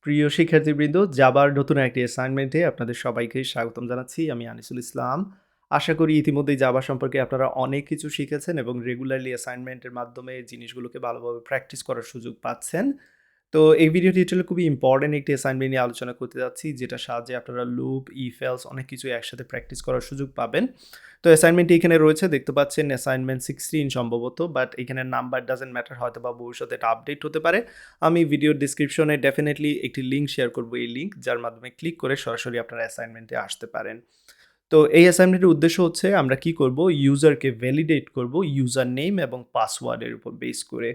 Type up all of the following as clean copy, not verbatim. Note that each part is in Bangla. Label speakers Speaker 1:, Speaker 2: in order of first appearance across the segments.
Speaker 1: প্রিয় শিক্ষার্থীবৃন্দ, জাভার নতুন একটি অ্যাসাইনমেন্টে আপনাদের সবাইকে স্বাগতম জানাচ্ছি। আমি আনিসুল ইসলাম। আশা করি ইতিমধ্যেই জাভা সম্পর্কে আপনারা অনেক কিছু শিখেছেন এবং রেগুলারলি অ্যাসাইনমেন্টের মাধ্যমে জিনিসগুলোকে ভালোভাবে প্র্যাকটিস করার সুযোগ পাচ্ছেন। তো এই ভিডিও টিউটোরিয়ালে খুবই ইম্পর্টেন্ট একটি অ্যাসাইনমেন্ট নিয়ে আলোচনা করতে যাচ্ছি, যেটার সাহায্যে আপনারা লুপ, ইফ এলস অনেক কিছু একসাথে প্র্যাকটিস করার সুযোগ পাবেন। তো অ্যাসাইনমেন্টটি এখানে রয়েছে, দেখতে পাচ্ছেন অ্যাসাইনমেন্ট 16 সম্ভবত, বাট এখানে নাম্বার ডাজেন্ট ম্যাটার, হয়তো বা ভবিষ্যতে এটা আপডেট হতে পারে। আমি ভিডিওর ডিসক্রিপশনে ডেফিনেটলি একটি লিঙ্ক শেয়ার করব, এই লিঙ্ক যার মাধ্যমে ক্লিক করে সরাসরি আপনারা অ্যাসাইনমেন্টে আসতে পারেন। তো এই অ্যাসাইনমেন্টের উদ্দেশ্য হচ্ছে আমরা কি করব, ইউজারকে ভ্যালিডেট করব ইউজার নেম এবং পাসওয়ার্ডের উপর বেস করে।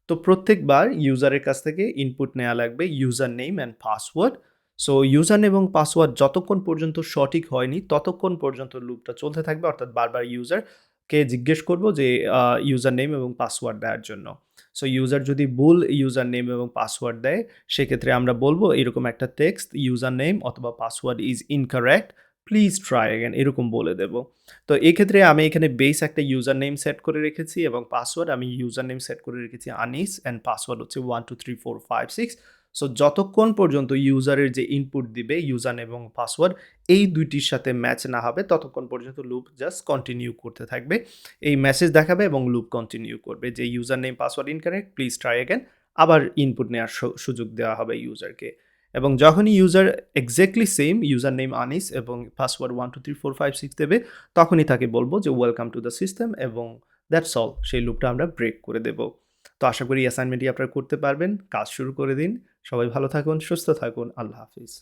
Speaker 1: তো প্রত্যেকবার ইউজারের কাছ থেকে ইনপুট নেওয়া লাগবে user name and password. So user name এবং পাসওয়ার্ড যতক্ষণ পর্যন্ত সঠিক হয়নি ততক্ষণ পর্যন্ত লুপটা চলতে থাকবে, অর্থাৎ বারবার ইউজারকে জিজ্ঞেস করব যে ইউজার নেম এবং পাসওয়ার্ড দেওয়ার জন্য। সো ইউজার যদি ভুল ইউজার নেম এবং পাসওয়ার্ড দেয়, সেক্ষেত্রে আমরা বলবো এরকম একটা টেক্সট, ইউজার নেম অথবা password is incorrect, please try again, এরকম বলে দেব। তো এক্ষেত্রে আমি এখানে বেস একটা ইউজার নেম সেট করে রেখেছি এবং পাসওয়ার্ড আমি ইউজার নেম সেট করে রেখেছি আনিস, অ্যান্ড পাসওয়ার্ড হচ্ছে 12345 6। সো যতক্ষণ পর্যন্ত ইউজারের যে ইনপুট দিবে ইউজার নেম এবং পাসওয়ার্ড এই দুইটির সাথে ম্যাচ না হবে ততক্ষণ পর্যন্ত লুপ জাস্ট কন্টিনিউ করতে থাকবে। এই মেসেজ দেখাবে এবং লুপ কন্টিনিউ করবে যে user name password incorrect, please try again. আবার ইনপুট নেওয়ার সুযোগ দেওয়া হবে ইউজারকে। এবং যখনই user exactly same user name Anis এবং পাসওয়ার্ড 12345 6 দেবে, তখনই তাকে বলবো যে ওয়েলকাম টু দ্য সিস্টেম, এবং দ্যাটস অল, সেই লুপটা আমরা ব্রেক করে দেব। তো আশা করি অ্যাসাইনমেন্টটি আপনারা করতে পারবেন। কাজ শুরু করে দিন। সবাই ভালো থাকুন, সুস্থ থাকুন। আল্লাহ হাফিজ।